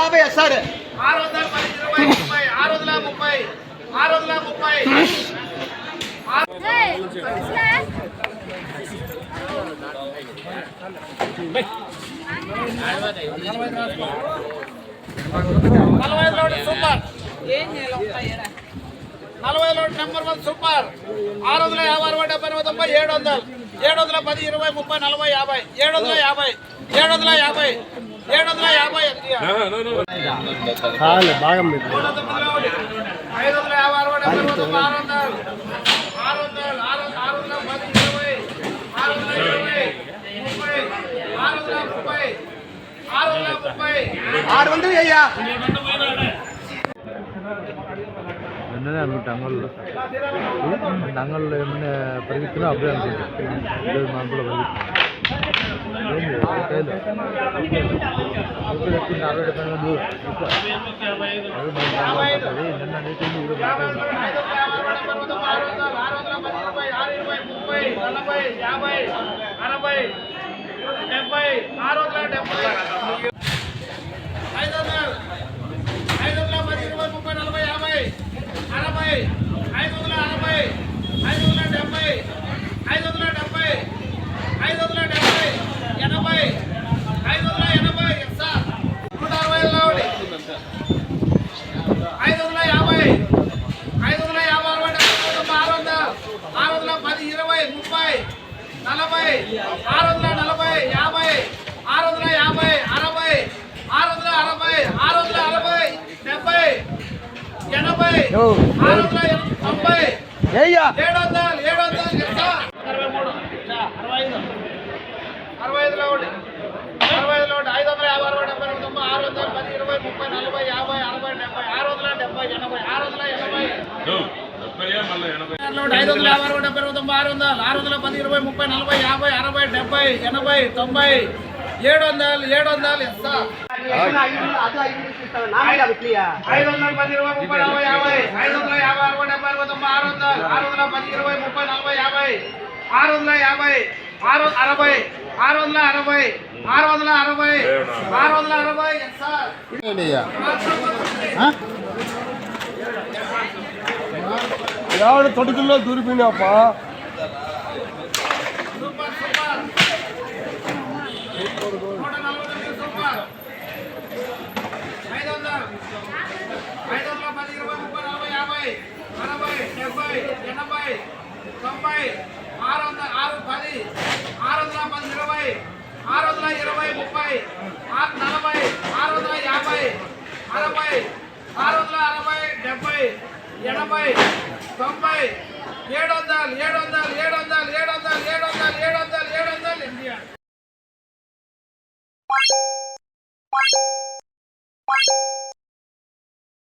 50 SR 610 20 30 super 40 number 1 super 650 70 90 700 710 20 30 40 50 750 బాగా 600 అయ్యా వెంటనే అనుకుంటా అంగళ్ళు ఏమైనా పరిగెత్తున్నా అప్పుడే అనుకుంటా మనం కూడా పరిగెత్తున్నా ఎవడు తొడుగుల్లో దూరిపోయినాపా